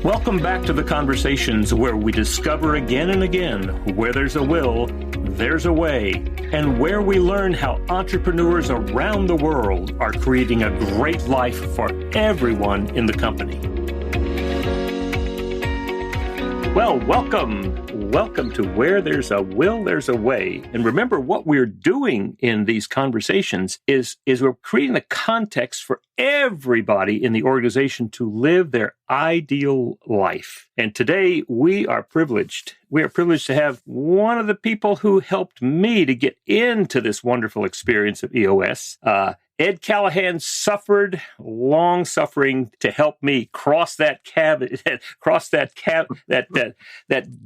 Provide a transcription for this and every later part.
Welcome back to the conversations where we discover again and again where there's a will, there's a way, and where we learn how entrepreneurs around the world are creating a great life for everyone in the company. Well, welcome to Where There's a Will, There's a Way. And remember, what we're doing in these conversations is we're creating the context for everybody in the organization to live their ideal life. And today we are privileged. We are privileged to have one of the people who helped me to get into this wonderful experience of EOS. Ed Callahan suffered long suffering to help me cross that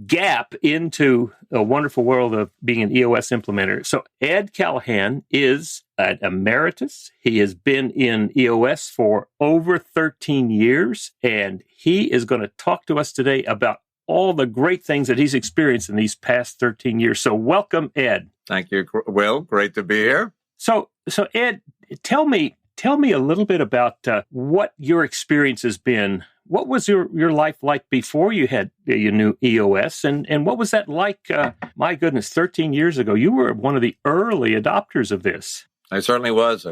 gap into a wonderful world of being an EOS implementer. So Ed Callahan is an emeritus. He has been in EOS for over 13 years, and he is going to talk to us today about all the great things that he's experienced in these past 13 years. So welcome, Ed. Thank you, Will. Great to be here. So Ed, tell me a little bit about what your experience has been. What was your life like before you knew EOS, and what was that like? My goodness, 13 years ago, you were one of the early adopters of this. I certainly was.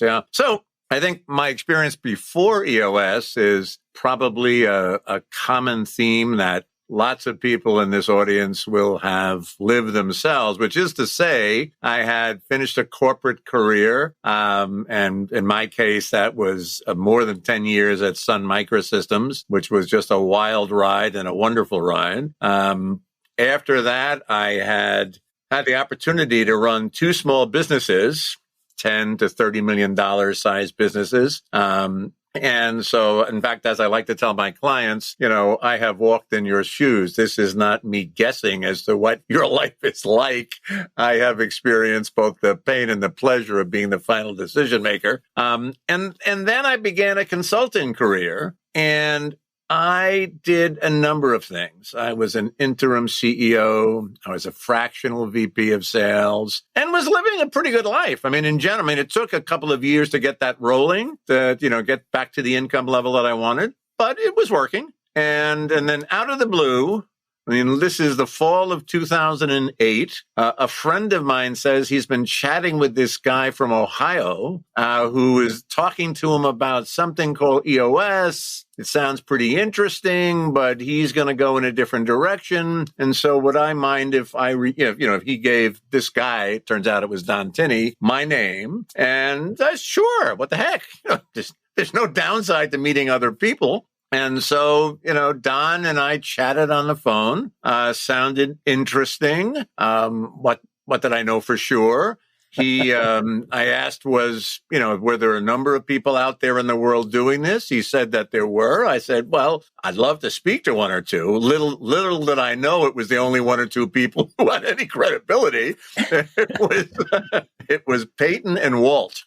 Yeah. So I think my experience before EOS is probably a common theme that lots of people in this audience will have lived themselves, which is to say, I had finished a corporate career. And in my case, that was more than 10 years at Sun Microsystems, which was just a wild ride and a wonderful ride. After that, I had the opportunity to run two small businesses, $10 to $30 million size businesses. And so, in fact, as I like to tell my clients, I have walked in your shoes. This is not me guessing as to what your life is like. I have experienced both the pain and the pleasure of being the final decision maker. And then I began a consulting career, and I did a number of things. I was an interim CEO. I was a fractional VP of sales and was living a pretty good life. In general, it took a couple of years to get that rolling, to, get back to the income level that I wanted, but it was working. And then out of the blue, this is the fall of 2008. A friend of mine says he's been chatting with this guy from Ohio who is talking to him about something called EOS. It sounds pretty interesting, but he's going to go in a different direction. And so would I mind if if he gave this guy, turns out it was Don Tinney, my name? And sure, what the heck? There's no downside to meeting other people. And so, Don and I chatted on the phone, sounded interesting. What did I know for sure? I asked were there a number of people out there in the world doing this? He said that there were. I said, well, I'd love to speak to one or two. Little did I know it was the only one or two people who had any credibility. It was Peyton and Walt,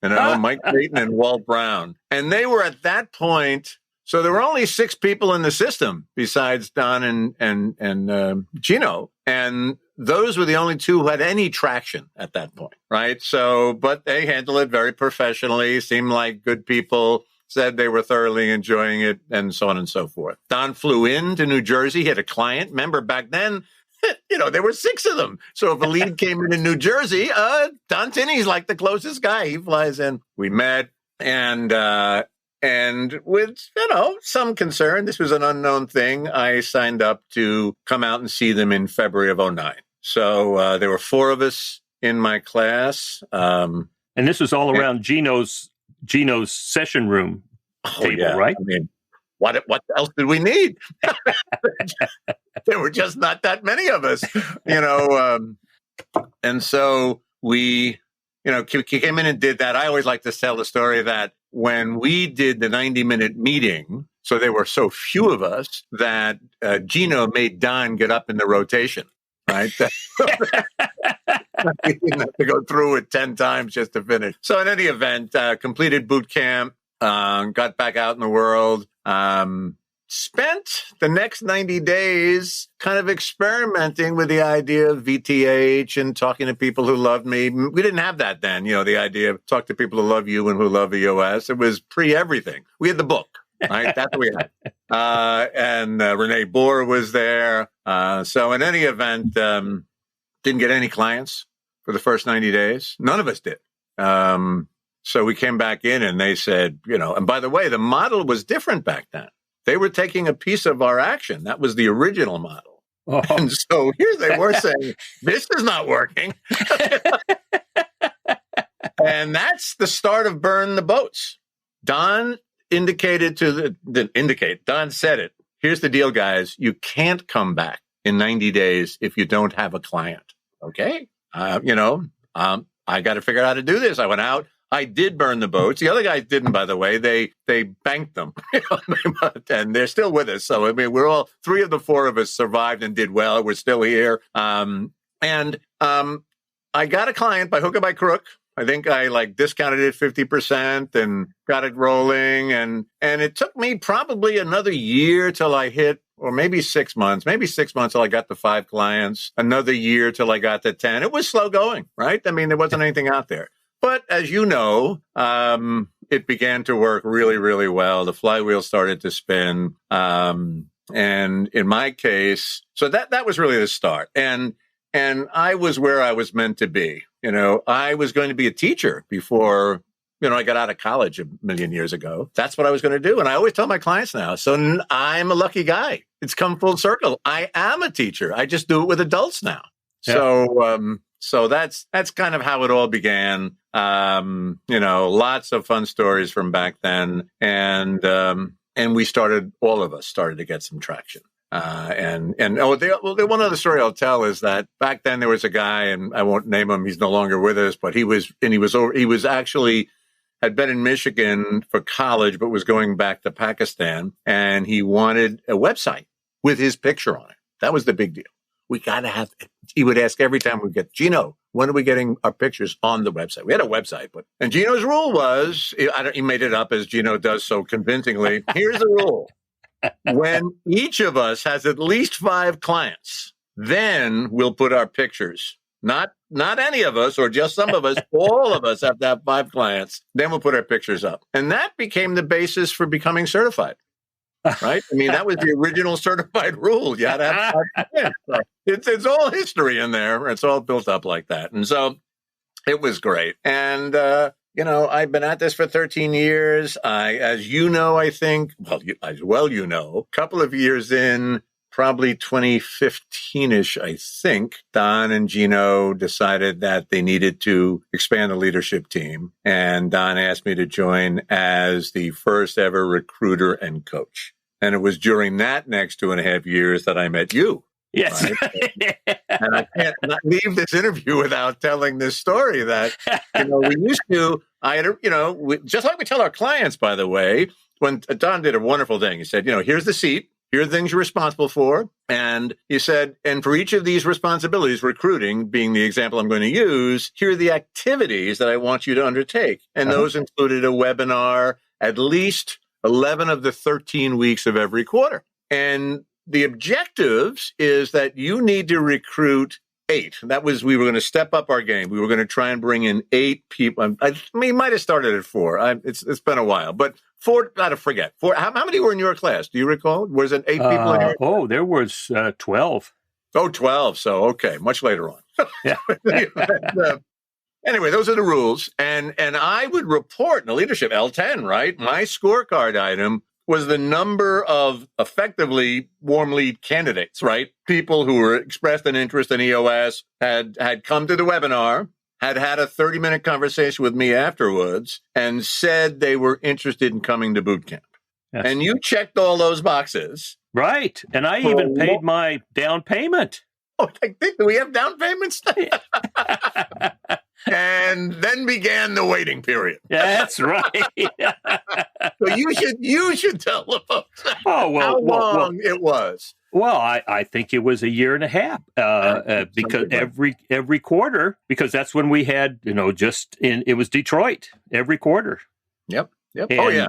Mike Peyton and Walt Brown. And they were at that point. So there were only 6 people in the system besides Don and Gino. And those were the only 2 who had any traction at that point, right? So, but they handled it very professionally, seemed like good people, said they were thoroughly enjoying it, and so on and so forth. Don flew into New Jersey. He had a client. Remember, back then, there were 6 of them. So if a lead came in New Jersey, Don Tinney's like the closest guy. He flies in. We met, and with, some concern, this was an unknown thing, I signed up to come out and see them in February of 2009. So there were 4 of us in my class. And this was all around Gino's session room table, right? What else did we need? There were just not that many of us, And so we, came in and did that. I always like to tell the story that when we did the 90-minute meeting, so there were so few of us that Gino made Don get up in the rotation, right? We didn't have to go through it 10 times just to finish. So in any event, completed boot camp, got back out in the world, spent the next 90 days kind of experimenting with the idea of VTH and talking to people who loved me. We didn't have that then, the idea of talk to people who love you and who love EOS. It was pre-everything. We had the book. Right? That's what we had. And Renee Bohr was there. So in any event, didn't get any clients for the first 90 days. None of us did. So we came back in and they said, and by the way, the model was different back then. They were taking a piece of our action. That was the original model. Oh. And so here they were saying, this is not working. And that's the start of Burn the Boats. Don indicated Don said it. Here's the deal, guys. You can't come back in 90 days if you don't have a client. Okay. I got to figure out how to do this. I went out. I did burn the boats. The other guys didn't, by the way. They banked them, and they're still with us. So, I mean, we're all 3 of the 4 of us survived and did well. We're still here. I got a client by hook or by crook. I think I discounted it 50% and got it rolling. And it took me probably another year till I hit, or maybe 6 months till I got to 5 clients, another year till I got to 10. It was slow going, right? I mean, there wasn't anything out there. But as you know, it began to work really, really well. The flywheel started to spin. And in my case, so that was really the start. And I was where I was meant to be. I was going to be a teacher before, I got out of college a million years ago. That's what I was going to do. And I always tell my clients now, so I'm a lucky guy. It's come full circle. I am a teacher. I just do it with adults now. Yeah. So that's kind of how it all began. Lots of fun stories from back then. And all of us started to get some traction. The one other story I'll tell is that back then there was a guy, and I won't name him. He's no longer with us, but he was actually had been in Michigan for college, but was going back to Pakistan, and he wanted a website with his picture on it. That was the big deal. We got to have, he would ask every time we get, Gino, when are we getting our pictures on the website? We had a website, and Gino's rule was, he made it up as Gino does so convincingly. Here's the rule. When each of us has at least 5 clients, then we'll put our pictures, not any of us or just some of us, all of us have to have 5 clients. Then we'll put our pictures up. And that became the basis for becoming certified. Right? I mean, that was the original certified rule. You had to have 5 clients. So it's all history in there. It's all built up like that. And so it was great. And, I've been at this for 13 years. As you know, I think, a couple of years in, probably 2015-ish, I think, Don and Gino decided that they needed to expand the leadership team. And Don asked me to join as the first ever recruiter and coach. And it was during that next 2.5 years that I met you. Yes. Right? And I can't not leave this interview without telling this story that, we used to, just like we tell our clients, by the way, when Don did a wonderful thing. He said, here's the seat. Here are the things you're responsible for. And he said, and for each of these responsibilities, recruiting being the example I'm going to use, here are the activities that I want you to undertake. And those included a webinar, at least 11 of the 13 weeks of every quarter. And the objectives is that you need to recruit 8. We were going to step up our game. We were going to try and bring in 8 people. We might have started at 4. It's been a while, but 4, I forget. 4. How many were in your class? Do you recall? Was it 8 people in your class? Oh, there was 12. Oh, 12. So, okay. Much later on. Yeah. Anyway, those are the rules. And I would report in the leadership, L10, right? My scorecard item was the number of effectively warm lead candidates, right? People who were expressed an interest in EOS, had come to the webinar, had a 30-minute conversation with me afterwards, and said they were interested in coming to boot camp. Yes. And you checked all those boxes. Right. And I even paid my down payment. Oh, I think we have down payments. And then began the waiting period. That's right. So you should tell the folks how long it was. Well, I think it was 1.5 years because every quarter, because that's when we had, it was Detroit every quarter. Yep. And oh yeah.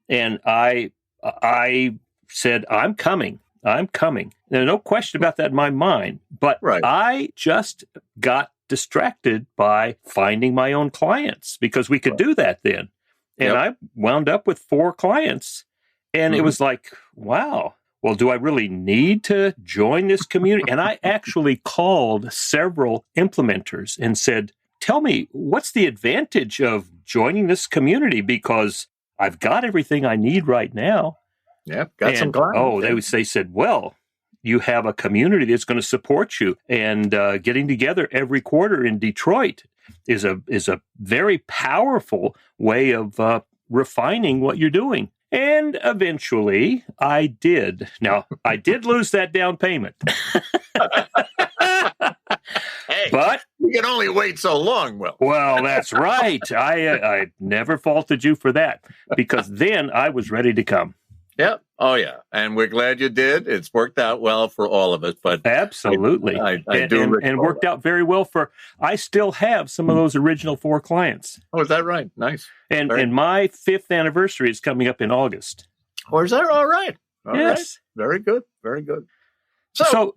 And I said, I'm coming. There's no question about that in my mind. But I just got distracted by finding my own clients because we could do that then. And I wound up with 4 clients. And it was like, wow, well, do I really need to join this community? And I actually called several implementers and said, tell me, what's the advantage of joining this community? Because I've got everything I need right now. Yeah, got some clients. They said, well, you have a community that's going to support you. And getting together every quarter in Detroit is a very powerful way of refining what you're doing. And eventually I did. Now, I did lose that down payment. Hey, but you can only wait so long, Will. Well, that's right. I never faulted you for that, because then I was ready to come. Yeah. Oh, yeah. And we're glad you did. It's worked out well for all of us. But absolutely. I do. And worked out very well I still have some of those original 4 clients. Oh, is that right? Nice. And my 5th anniversary is coming up in August. Oh, is that all right? All yes. Right. Very good. Very good. So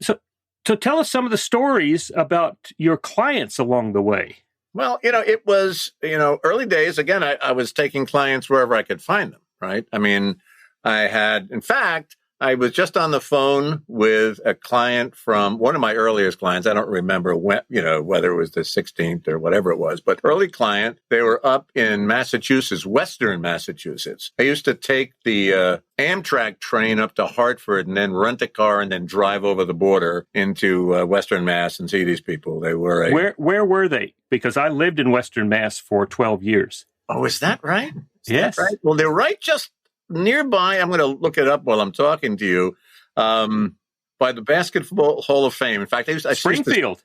tell us some of the stories about your clients along the way. Well, it was, early days. Again, I was taking clients wherever I could find them, right? I mean, I was just on the phone with a client from one of my earliest clients. I don't remember when, whether it was the 16th or whatever it was, but early client. They were up in Massachusetts, Western Massachusetts. I used to take the Amtrak train up to Hartford and then rent a car and then drive over the border into Western Mass and see these people. They were Where were they? Because I lived in Western Mass for 12 years. Oh, is that right? Yes. That right? Well, they're right just nearby. I'm going to look it up while I'm talking to you. By the Basketball Hall of Fame. In fact, Springfield.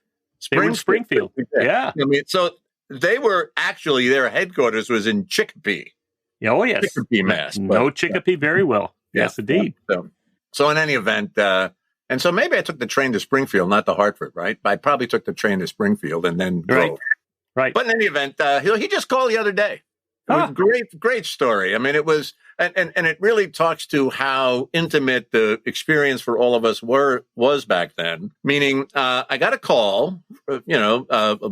They were in Springfield. Yeah. I mean, so they were actually, their headquarters was in Chicopee. Oh, yes. Chicopee, Mass. Know Chicopee very well. Yes, indeed. So in any event, and so maybe I took the train to Springfield, not to Hartford, right? I probably took the train to Springfield and then drove. Right. But in any event, he just called the other day. It was great story. I mean, it was, and it really talks to how intimate the experience for all of us was back then. Meaning, I got a call, a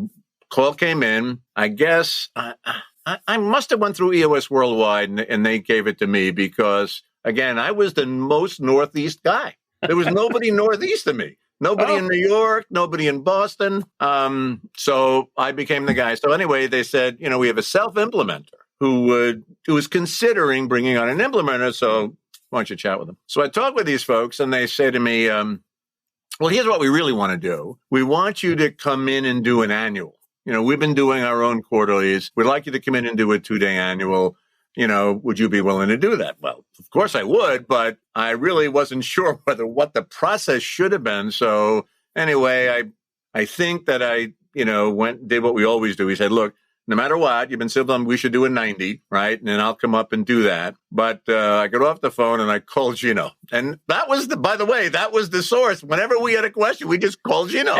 call came in. I guess I must have went through EOS Worldwide and they gave it to me because, again, I was the most Northeast guy. There was nobody Northeast of me. Nobody in New York, nobody in Boston. So I became the guy. So anyway, they said, we have a self-implementer who was considering bringing on an implementer. So why don't you chat with them? So I talked with these folks and they say to me, well, here's what we really want to do. We want you to come in and do an annual. We've been doing our own quarterlies. We'd like you to come in and do a 2-day annual. Would you be willing to do that? Well, of course I would, but I really wasn't sure what the process should have been. So anyway, I think that I, did what we always do. We said, look, no matter what, you've been civil, we should do a 90, right? And then I'll come up and do that. But I got off the phone and I called Gino. And that was by the way, that was the source. Whenever we had a question, we just called Gino.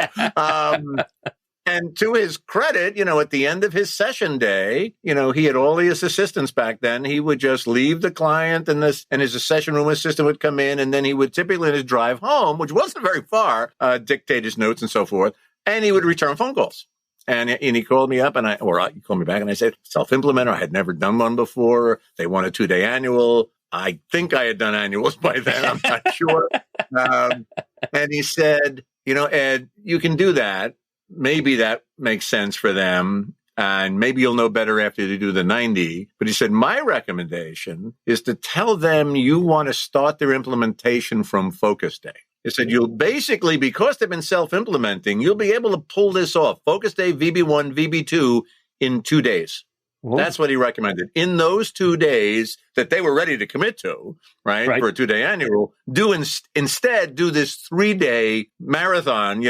And to his credit, at the end of his session day, he had all his assistants back then. He would just leave the client and his session room assistant would come in. And then he would typically in his drive home, which wasn't very far, dictate his notes and so forth. And he would return phone calls. And he called me up he called me back and I said, self-implementer. I had never done one before. They want a 2-day annual. I think I had done annuals by then. I'm not sure. And he said, Ed, you can do that. Maybe that makes sense for them. And maybe you'll know better after you do the 90. But he said, my recommendation is to tell them you want to start their implementation from Focus Day. He said, you'll basically, because they've been self-implementing, you'll be able to pull this off. Focus Day, VB1, VB2 in 2 days. Whoa. That's what he recommended. In those 2 days that they were ready to commit to, right. For a 2-day annual, instead do this 3-day marathon,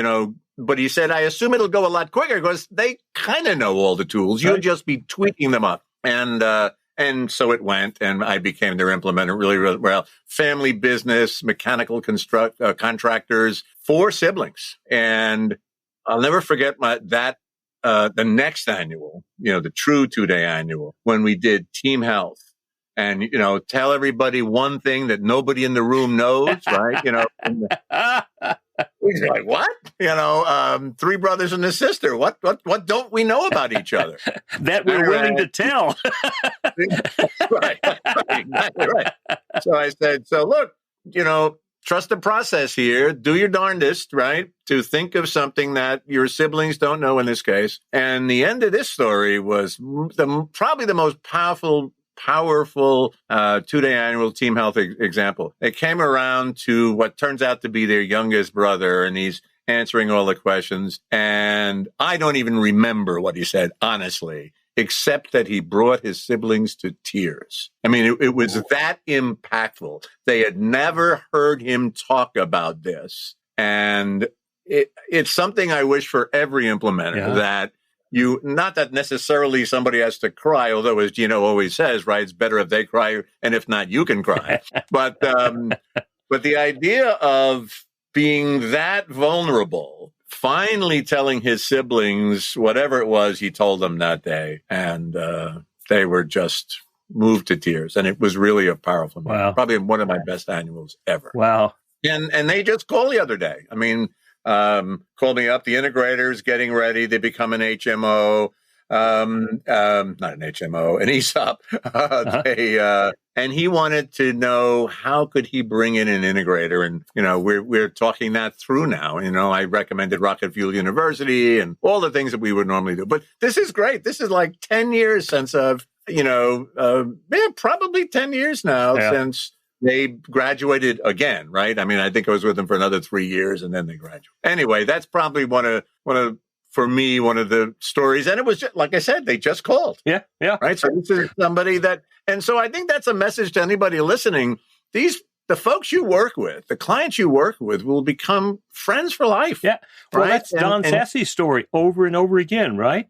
But he said, I assume it'll go a lot quicker because they kind of know all the tools. You'll just be tweaking them up. And so it went, and I became their implementer really, really well. Family business, mechanical contractors, 4 siblings. And I'll never forget the next annual, the true 2-day annual, when we did team health. And, tell everybody one thing that nobody in the room knows, right? He's like, what? 3 brothers and a sister. What don't we know about each other? That we're willing to tell. Right, exactly right. So I said, so look, trust the process here. Do your darndest, right, to think of something that your siblings don't know in this case. And the end of this story was probably the most powerful 2-day annual team health example. They came around to what turns out to be their youngest brother, and he's answering all the questions. And I don't even remember what he said, honestly, except that he brought his siblings to tears. I mean, it was that impactful. They had never heard him talk about this. And it's something I wish for every implementer, that not that necessarily somebody has to cry, although, as Gino always says, right, it's better if they cry, and if not, you can cry. But the idea of being that vulnerable, finally telling his siblings whatever it was he told them that day, and they were just moved to tears. And it was really a powerful moment. Wow. Probably one of my best annuals ever. Wow. And they just called the other day. I mean, called me up. The integrator's getting ready. They become an HMO. Not an HMO, an ESOP. And he wanted to know, how could he bring in an integrator? And, we're talking that through now. I recommended Rocket Fuel University and all the things that we would normally do. But this is great. This is like 10 years since probably 10 years now since they graduated again, right? I mean, I think I was with them for another 3 years and then they graduated. Anyway, that's probably one of the stories. And it was just, like I said, they just called. Yeah. Right. So this is somebody and so I think that's a message to anybody listening. The folks you work with, the clients you work with, will become friends for life. Yeah. Well, right? that's Don Sassy's story over and over again, right?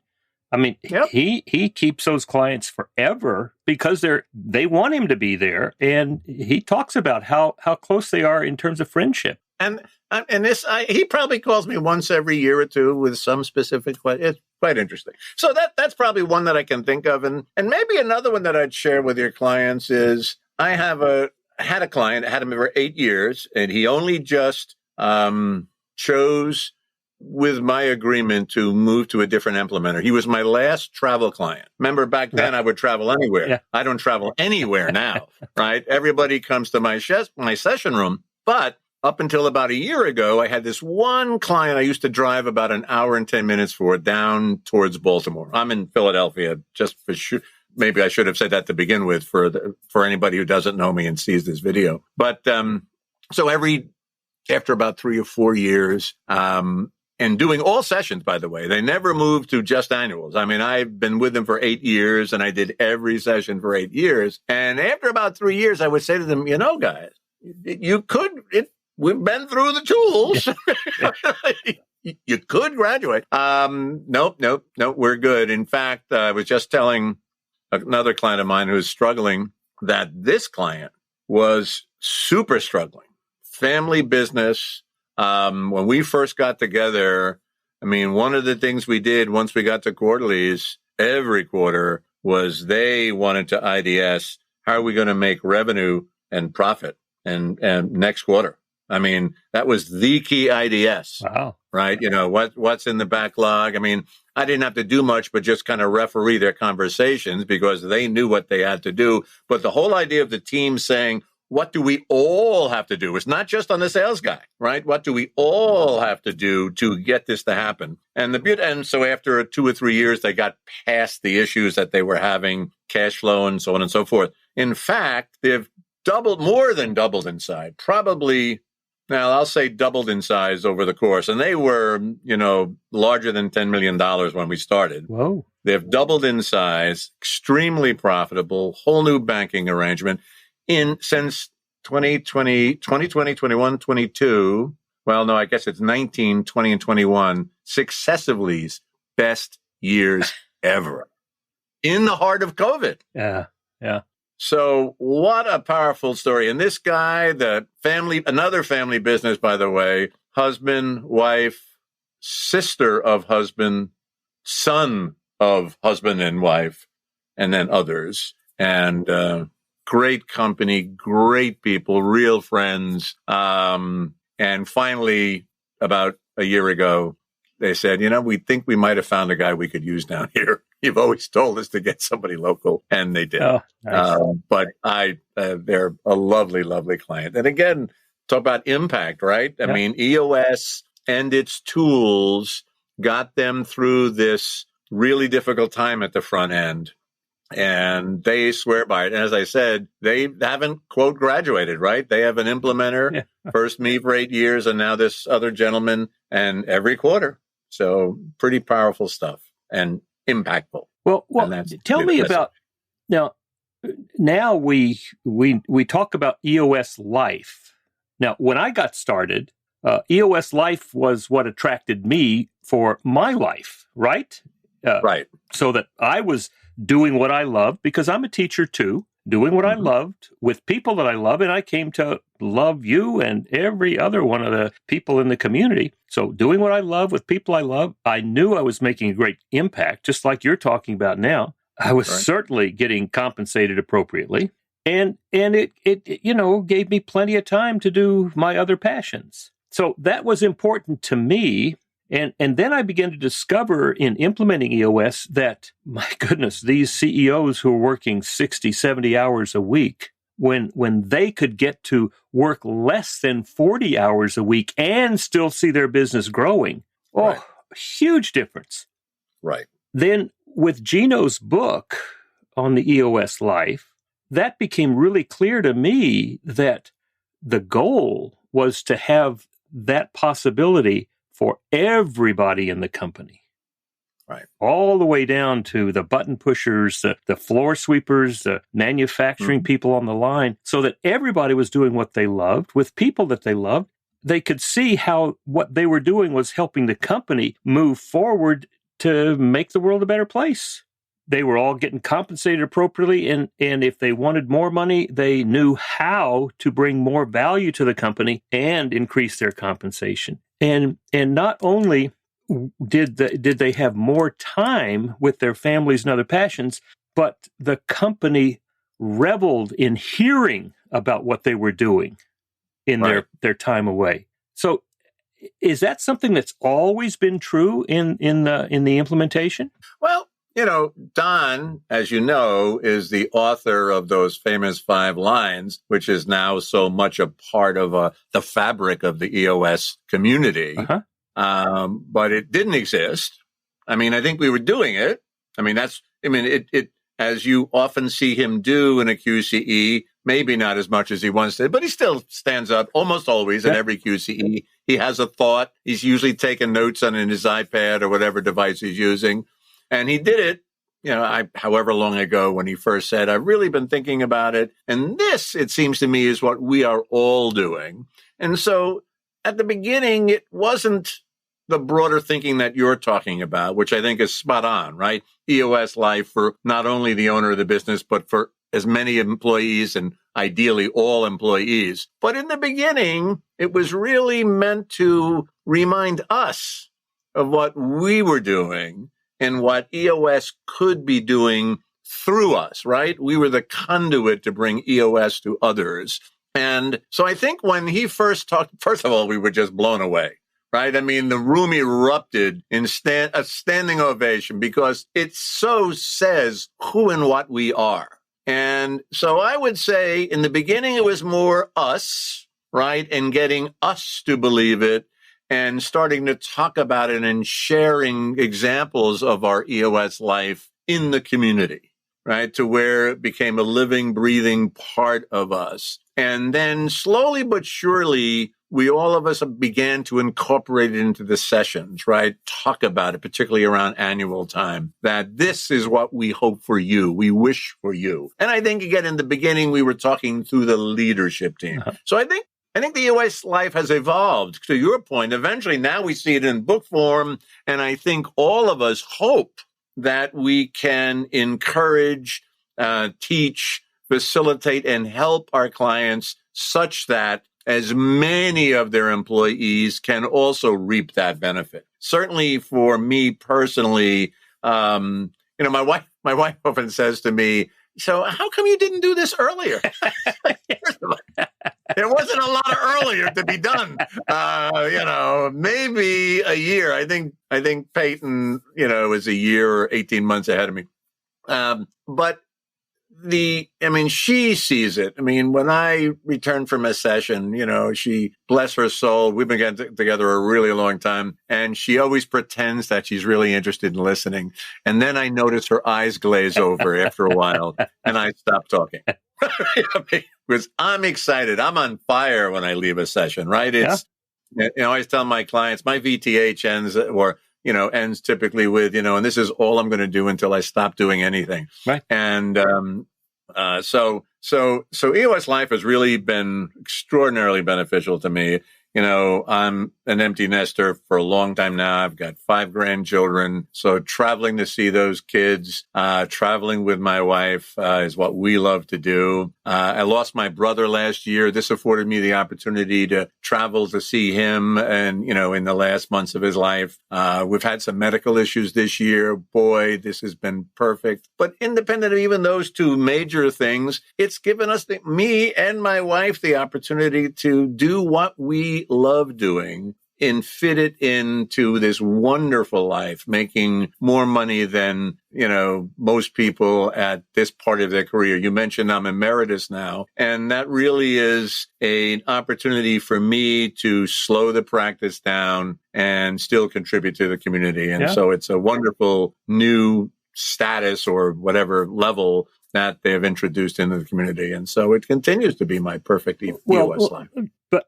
I mean, he keeps those clients forever because they want him to be there. And he talks about how close they are in terms of friendship. And he probably calls me once every year or two with some specific question. It's quite interesting. So that's probably one that I can think of. And maybe another one that I'd share with your clients is I had a client, had him for 8 years, and he only just chose with my agreement to move to a different implementer. He was my last travel client. Remember back then I would travel anywhere. Yeah. I don't travel anywhere now, right? Everybody comes to my session room, but up until about a year ago, I had this one client I used to drive about an hour and 10 minutes for down towards Baltimore. I'm in Philadelphia, just for sure. Maybe I should have said that to begin with for anybody who doesn't know me and sees this video. But so after about 3 or 4 years, and doing all sessions, by the way, they never moved to just annuals. I mean, I've been with them for 8 years, and I did every session for 8 years. And after about 3 years, I would say to them, guys, we've been through the tools. You could graduate. Nope, we're good. In fact, I was just telling another client of mine who's struggling that this client was super struggling. Family business. When we first got together, I mean, one of the things we did once we got to quarterlies every quarter was they wanted to IDS, how are we going to make revenue and profit and next quarter? I mean, that was the key IDS. Wow. Right? What's in the backlog? I mean, I didn't have to do much, but just kind of referee their conversations because they knew what they had to do. But the whole idea of the team saying, what do we all have to do? It's not just on the sales guy, right? What do we all have to do to get this to happen? And so after 2 or 3 years, they got past the issues that they were having, cash flow and so on and so forth. In fact, they've more than doubled in size, probably. Now, I'll say doubled in size over the course. And they were, larger than $10 million when we started. Whoa. They've doubled in size, extremely profitable, whole new banking arrangement. Since 2020, 21, 22, well, no, I guess it's 19, 20, and 21, successively best years ever in the heart of COVID. Yeah. So what a powerful story. And this guy, another family business, by the way, husband, wife, sister of husband, son of husband and wife, and then others. And great company, great people, real friends. And finally, about a year ago, they said, we think we might have found a guy we could use down here. you've always told us to get somebody local, and they did. Oh, nice. But they're a lovely, lovely client. And again, talk about impact, right? I mean, EOS and its tools got them through this really difficult time at the front end. And they swear by it. And as I said, they haven't, quote, graduated, right? They have an implementer, first me for 8 years, and now this other gentleman, and every quarter. So pretty powerful stuff and impactful. Well, tell me about, now we talk about EOS Life. Now, when I got started, EOS Life was what attracted me for my life, right? Right. So that I was doing what I loved, because I'm a teacher too, doing what I loved with people that I love, and I came to love you and every other one of the people in the community. So doing what I love with people I love, I knew I was making a great impact, just like you're talking about now. I was certainly getting compensated appropriately, and it gave me plenty of time to do my other passions. So that was important to me. And then I began to discover in implementing EOS that, my goodness, these CEOs who are working 60, 70 hours a week, when they could get to work less than 40 hours a week and still see their business growing, huge difference. Right. Then with Gino's book on the EOS Life, that became really clear to me that the goal was to have that possibility for everybody in the company. Right. All the way down to the button pushers, the floor sweepers, the manufacturing people on the line, so that everybody was doing what they loved with people that they loved. They could see how what they were doing was helping the company move forward to make the world a better place. They were all getting compensated appropriately, and if they wanted more money, they knew how to bring more value to the company and increase their compensation. And not only did they have more time with their families and other passions, but the company reveled in hearing about what they were doing in their time away. So, is that something that's always been true in the implementation? Well, Don, as you know, is the author of those famous 5 lines, which is now so much a part of the fabric of the EOS community. But it didn't exist. I mean, I think we were doing it. I mean, it as you often see him do in a QCE, maybe not as much as he once did, but he still stands up almost always in every QCE. He has a thought. He's usually taking notes on his iPad or whatever device he's using. And he did it, however long ago when he first said, I've really been thinking about it. And this, it seems to me, is what we are all doing. And so at the beginning, it wasn't the broader thinking that you're talking about, which I think is spot on, right? EOS Life for not only the owner of the business, but for as many employees and ideally all employees. But in the beginning, it was really meant to remind us of what we were doing and what EOS could be doing through us, right? We were the conduit to bring EOS to others. And so I think when he first talked, first of all, we were just blown away, right? I mean, the room erupted in a standing ovation because it so says who and what we are. And so I would say in the beginning, it was more us, right? And getting us to believe it, and starting to talk about it and sharing examples of our EOS Life in the community, right? To where it became a living, breathing part of us. And then slowly but surely, all of us began to incorporate it into the sessions, right? Talk about it, particularly around annual time, that this is what we hope for you. We wish for you. And I think, again, in the beginning, we were talking through the leadership team. So I think the EOS Life has evolved, to your point. Eventually, now we see it in book form, and I think all of us hope that we can encourage, teach, facilitate, and help our clients such that as many of their employees can also reap that benefit. Certainly for me personally, my wife often says to me, so how come you didn't do this earlier? It wasn't a lot earlier to be done. Maybe a year. I think Peyton, is a year or 18 months ahead of me. But she sees it. When I returned from a session, she, bless her soul, we've been together a really long time, and she always pretends that she's really interested in listening. And then I notice her eyes glaze over after a while, and I stop talking. Because I'm excited. I'm on fire when I leave a session, right? It's, I always tell my clients, my VTH ends typically with, and this is all I'm going to do until I stop doing anything. Right. And, so EOS Life has really been extraordinarily beneficial to me. I'm an empty nester for a long time now. I've got 5 grandchildren. So traveling to see those kids, traveling with my wife, is what we love to do. I lost my brother last year. This afforded me the opportunity to travel to see him and, in the last months of his life. We've had some medical issues this year. Boy, this has been perfect. But independent of even those 2 major things, it's given us, me and my wife, the opportunity to do what we love doing and fit it into this wonderful life, making more money than, most people at this part of their career. You mentioned I'm emeritus now, and that really is an opportunity for me to slow the practice down and still contribute to the community. And so it's a wonderful new status or whatever level that they have introduced into the community. And so it continues to be my perfect EOS life. But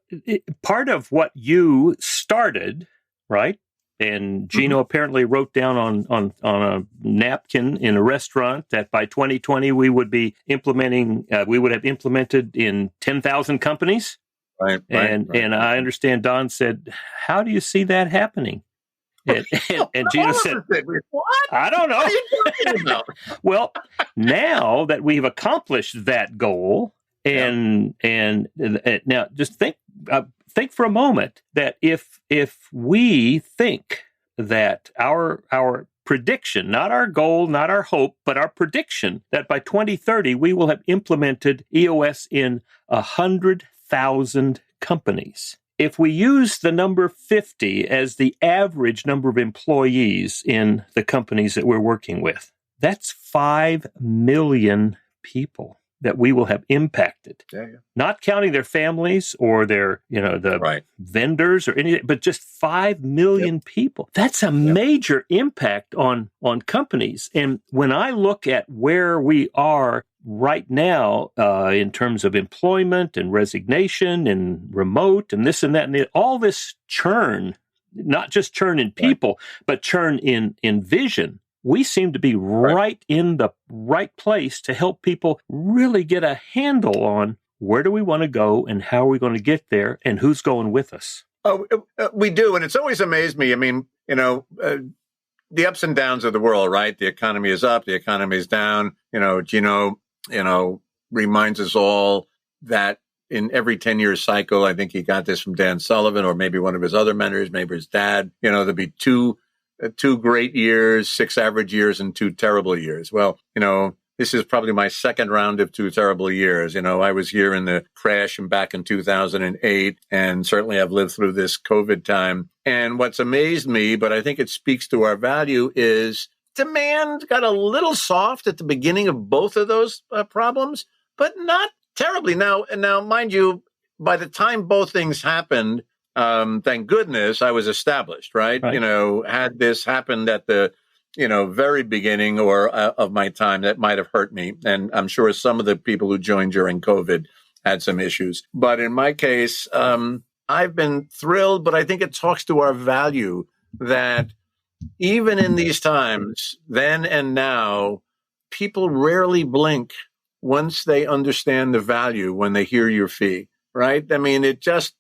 part of what you started, right? And Gino apparently wrote down on a napkin in a restaurant that by 2020 we would be implementing, we would have implemented in 10,000 companies. Right. And I understand Don said, how do you see that happening? And Gino said, what? I don't know. What are you talking about? Well, now that we've accomplished that goal, and now just think for a moment that if we think that our prediction, not our goal, not our hope, but our prediction that by 2030 we will have implemented EOS in 100,000 companies. If we use the number 50 as the average number of employees in the companies that we're working with, that's 5 million people that we will have impacted. Not counting their families or their, vendors or anything, but just 5 million people. That's a major impact on companies. And when I look at where we are right now, in terms of employment and resignation and remote and this and that, and all this churn, not just churn in people, but churn in vision, we seem to be right in the right place to help people really get a handle on where do we want to go and how are we going to get there and who's going with us. Oh, we do. And it's always amazed me. The ups and downs of the world, right? The economy is up, the economy is down. Gino, reminds us all that in every 10-year cycle, I think he got this from Dan Sullivan or maybe one of his other mentors, maybe his dad, there'll be two great years, 6 average years, and 2 terrible years. Well, this is probably my second round of 2 terrible years. I was here in the crash and back in 2008, and certainly I've lived through this COVID time. And what's amazed me, but I think it speaks to our value, is demand got a little soft at the beginning of both of those problems, but not terribly. Now, mind you, by the time both things happened, thank goodness I was established, right? Had this happened at the, very beginning or of my time, that might have hurt me. And I'm sure some of the people who joined during COVID had some issues. But in my case, I've been thrilled, but I think it talks to our value that even in these times, then and now, people rarely blink once they understand the value when they hear your fee, right? It just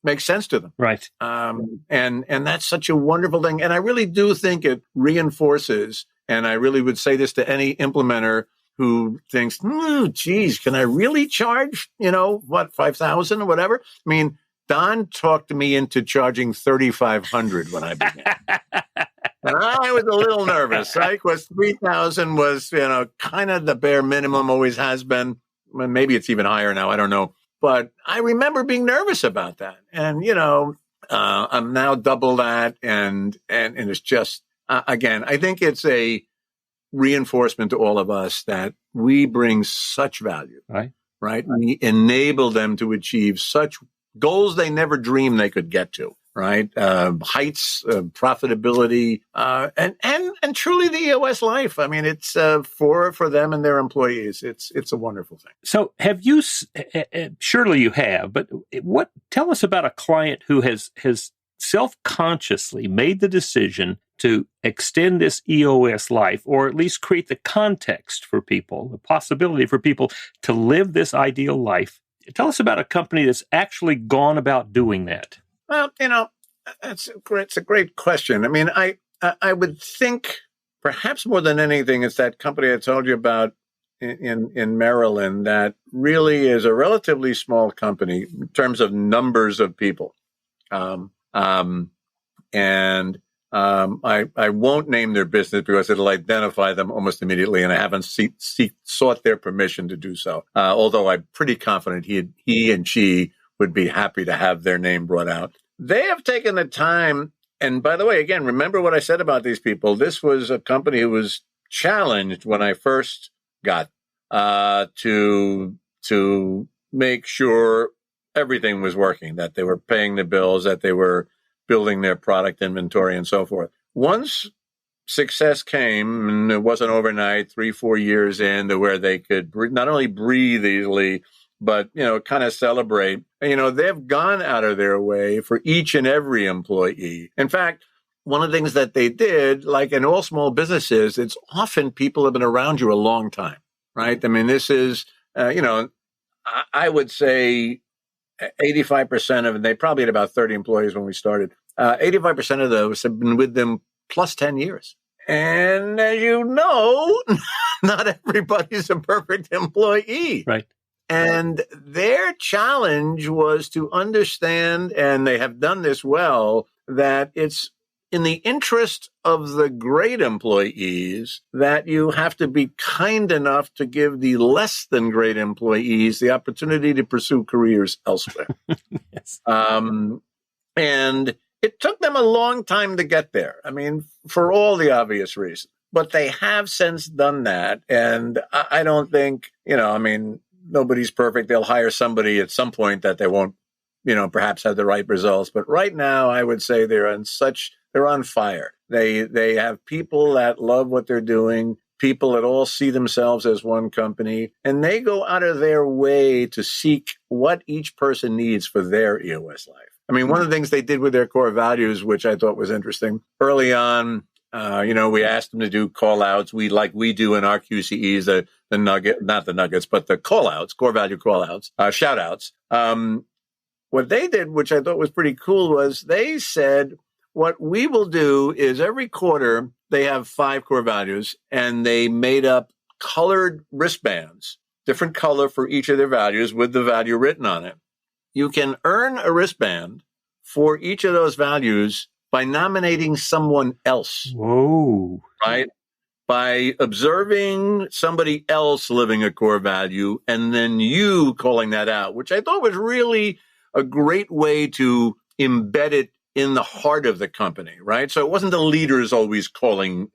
makes sense to them. Right. And that's such a wonderful thing. And I really do think it reinforces, and I really would say this to any implementer who thinks, geez, can I really charge, $5,000 or whatever? Don talked me into charging $3,500 when I began. And I was a little nervous, right? Because $3,000 was, kind of the bare minimum, always has been. Maybe it's even higher now. I don't know. But I remember being nervous about that. And, I'm now double that. And it's just, again, I think it's a reinforcement to all of us that we bring such value, right? We enable them to achieve such goals they never dreamed they could get to, right? Heights, profitability, and truly the EOS life. I mean, it's for them and their employees. It's a wonderful thing. So have you, surely you have, but tell us about a client who has self-consciously made the decision to extend this EOS life, or at least create the context for people, the possibility for people to live this ideal life. Tell us about a company that's actually gone about doing that. Well, it's a great question. I mean, I would think perhaps more than anything, it's that company I told you about in Maryland that really is a relatively small company in terms of numbers of people. I won't name their business because it'll identify them almost immediately, and I haven't sought their permission to do so. Although I'm pretty confident he and she would be happy to have their name brought out. They have taken the time, and by the way, again, remember what I said about these people. This was a company who was challenged when I first got to make sure everything was working, that they were paying the bills, that they were building their product inventory and so forth. Once success came, and it wasn't overnight, 3-4 years in, to where they could not only breathe easily, but, kind of celebrate. And, they've gone out of their way for each and every employee. In fact, one of the things that they did, like in all small businesses, it's often people have been around you a long time, right? I mean, this is, I would say 85% of them, they probably had about 30 employees when we started. 85% of those have been with them plus 10 years. And as you know, not everybody's a perfect employee. Right. And their challenge was to understand, and they have done this well, that it's in the interest of the great employees that you have to be kind enough to give the less than great employees the opportunity to pursue careers elsewhere. Yes. And it took them a long time to get there. I mean, for all the obvious reasons, but they have since done that. And I don't think, nobody's perfect. They'll hire somebody at some point that they won't, perhaps have the right results. But right now, I would say they're on fire. They have people that love what they're doing, people that all see themselves as one company, and they go out of their way to seek what each person needs for their EOS life. I mean, one of the things they did with their core values, which I thought was interesting, early on, we asked them to do call outs. We do in our QCEs, the nugget, not the nuggets, but the call outs, core value call outs, shout outs. What they did, which I thought was pretty cool, was they said, what we will do is every quarter, they have 5 core values, and they made up colored wristbands, different color for each of their values with the value written on it. You can earn a wristband for each of those values by nominating someone else. Whoa. Right? By observing somebody else living a core value and then you calling that out, which I thought was really a great way to embed it in the heart of the company, right? So it wasn't the leaders always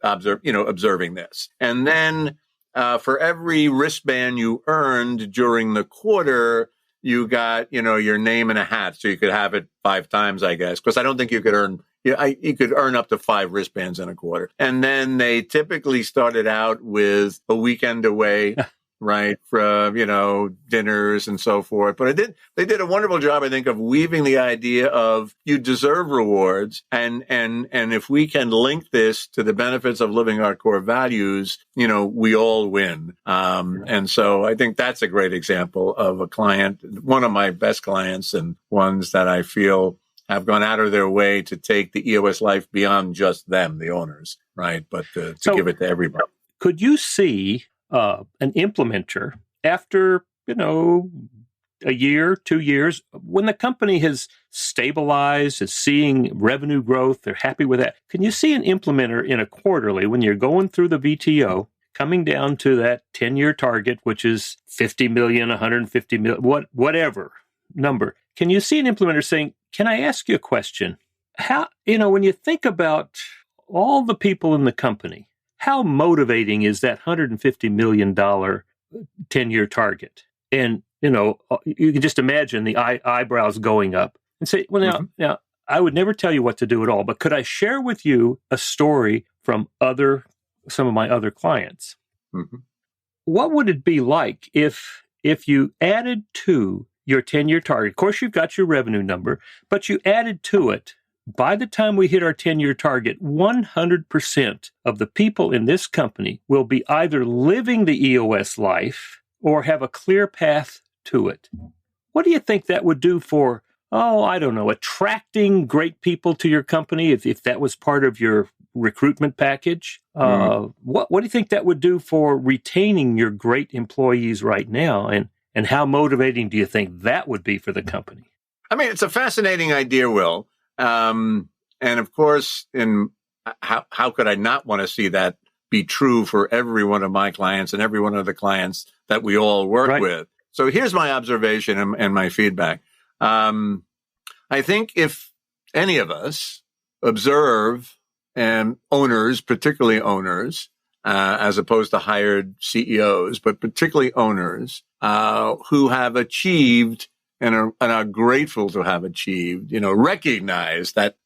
observing this. And then for every wristband you earned during the quarter, you got, your name in a hat. So you could have it 5 times, I guess, because I don't think you could earn, you could earn up to 5 wristbands in a quarter. And then they typically started out with a weekend away, right, from, dinners and so forth. But they did a wonderful job, I think, of weaving the idea of you deserve rewards. And if we can link this to the benefits of living our core values, we all win. And so I think that's a great example of a client, one of my best clients and ones that I feel have gone out of their way to take the EOS life beyond just them, the owners, right? But to give it to everybody. Could you see an implementer after, a year, 2 years, when the company has stabilized, is seeing revenue growth, they're happy with that. Can you see an implementer in a quarterly when you're going through the VTO coming down to that 10-year target, which is 50 million, 150 million, whatever number. Can you see an implementer saying, can I ask you a question? How, when you think about all the people in the company, how motivating is that $150 million 10-year target? And, you can just imagine the eyebrows going up and say, well, now, I would never tell you what to do at all, but could I share with you a story from some of my other clients? Mm-hmm. What would it be like if you added to your 10-year target? Of course, you've got your revenue number, but you added to it, by the time we hit our 10-year target, 100% of the people in this company will be either living the EOS life or have a clear path to it. What do you think that would do for, I don't know, attracting great people to your company if that was part of your recruitment package? What do you think that would do for retaining your great employees right now? And how motivating do you think that would be for the company? I mean, it's a fascinating idea, Will. And of course, how could I not want to see that be true for every one of my clients and every one of the clients that we all work with? So here's my observation and my feedback. I think if any of us observe owners, particularly owners, as opposed to hired CEOs, but particularly owners who have achieved and are grateful to have achieved, recognize that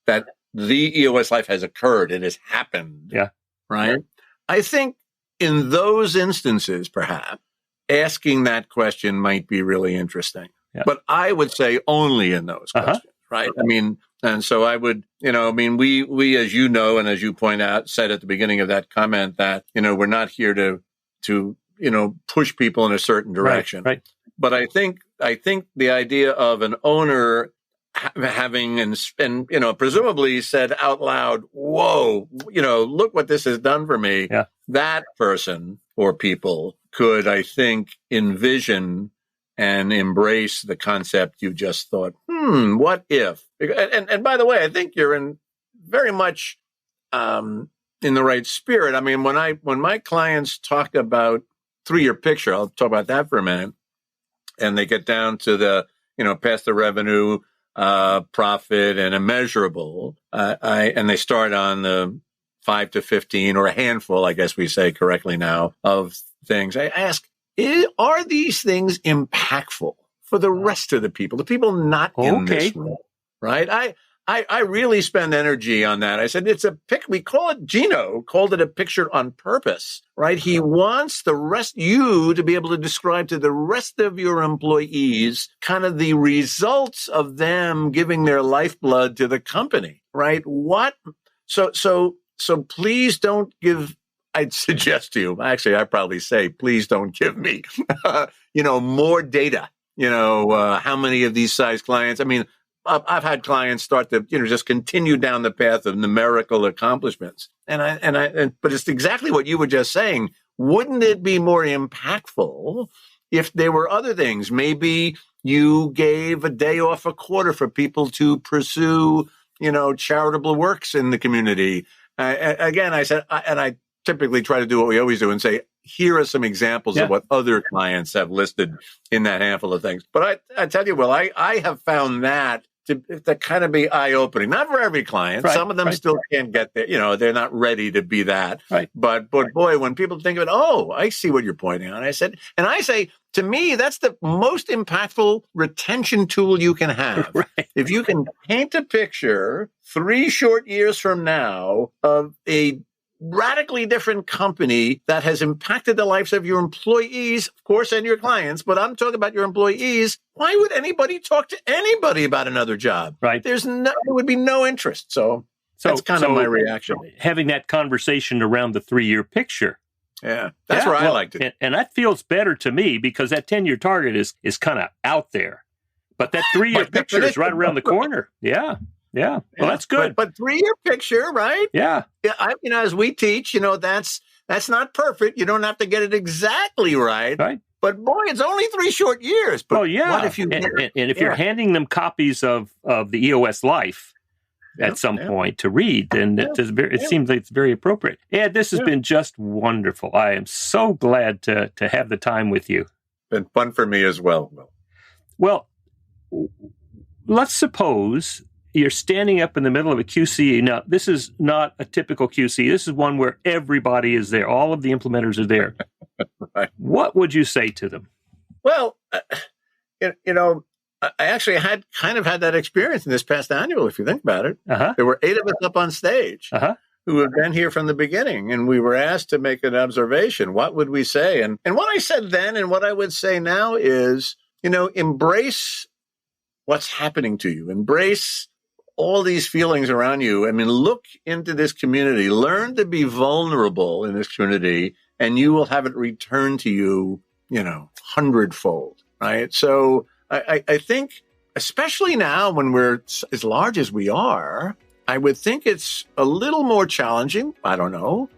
the EOS life has occurred, it has happened. Yeah. Right. I think in those instances, perhaps asking that question might be really interesting. Yeah. But I would say only in those questions, right? I mean, and so I would, we, as you know, and as you point out, said at the beginning of that comment that, we're not here to push people in a certain direction. Right. But I think the idea of an owner having and presumably said out loud, whoa, look what this has done for me. Yeah. That person or people could, I think, envision and embrace the concept you just thought, what if? And by the way, I think you're very much in the right spirit. I mean, when my clients talk about 3-year picture, I'll talk about that for a minute, and they get down to the, past the revenue, profit and immeasurable, and they start on the 5 to 15 or a handful, I guess we say correctly now, of things. I ask, are these things impactful for the rest of the people not in this room, right? I really spend energy on that. I said, it's a pic. We call it, Gino called it a picture on purpose, right? He wants you to be able to describe to the rest of your employees kind of the results of them giving their lifeblood to the company, right? So please don't give, I'd suggest to you, actually, I'd probably say, please don't give me, more data, how many of these size clients. I mean, I've had clients start to, just continue down the path of numerical accomplishments. But it's exactly what you were just saying. Wouldn't it be more impactful if there were other things? Maybe you gave a day off a quarter for people to pursue, charitable works in the community. Again, I said, and I typically try to do what we always do and say, here are some examples of what other clients have listed in that handful of things. But I tell you, Will, I have found that to kind of be eye-opening. Not for every client. Right, some of them still can't get there. They're not ready to be that. Right. But boy, when people think of it, I see what you're pointing on. I say, to me, that's the most impactful retention tool you can have. Right. If you can paint a picture 3 short years from now of a radically different company that has impacted the lives of your employees, of course, and your clients, but I'm talking about your employees. Why would anybody talk to anybody about another job? Right. There would be no interest. So that's kind of my reaction. Having that conversation around the 3-year picture. Yeah, that's where I liked it. And that feels better to me because that 10-year target is kind of out there. But that 3-year picture is right around the corner. Yeah. Yeah. Well, that's good. But 3-year picture, right? Yeah. As we teach, that's not perfect. You don't have to get it exactly right. Right. But boy, it's only 3 short years. But yeah. What if you and if you're handing them copies of the EOS Life, at some point to read, and it seems like it's very appropriate. Ed, this has been just wonderful. I am so glad to have the time with you. Been fun for me as well, Will. Well, let's suppose you're standing up in the middle of a QC. Now, this is not a typical QC. This is one where everybody is there. All of the implementers are there. Right. What would you say to them? Well, I actually had that experience in this past annual, if you think about it. There were 8 of us up on stage who have been here from the beginning, and we were asked to make an observation. What would we say? And what I said then and what I would say now is, embrace what's happening to you. Embrace all these feelings around you. I mean, look into this community. Learn to be vulnerable in this community, and you will have it return to you, 100-fold, right? So I think, especially now when we're as large as we are, I would think it's a little more challenging, I don't know,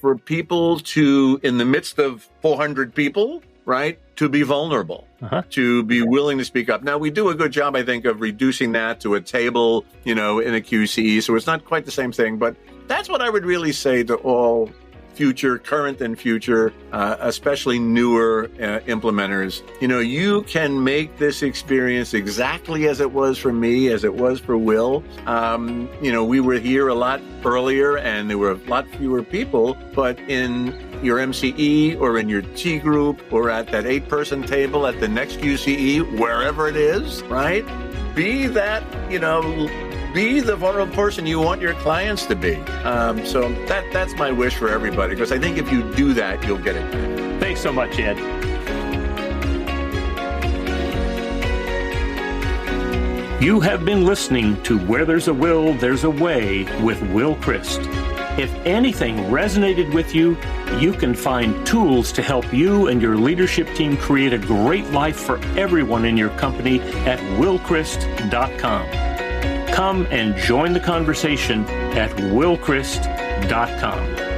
for people to, in the midst of 400 people, right, to be vulnerable, to be willing to speak up. Now, we do a good job, I think, of reducing that to a table, in a QCE, so it's not quite the same thing, but that's what I would really say to all current and future, especially newer implementers. You can make this experience exactly as it was for me, as it was for Will. We were here a lot earlier and there were a lot fewer people, but in your MCE or in your T group or at that 8-person table at the next QCE, wherever it is, right? Be that, be the vulnerable person you want your clients to be. So that's my wish for everybody, because I think if you do that, you'll get it. Thanks so much, Ed. You have been listening to Where There's a Will, There's a Way with Will Crist. If anything resonated with you, you can find tools to help you and your leadership team create a great life for everyone in your company at willcrist.com. Come and join the conversation at willcrist.com.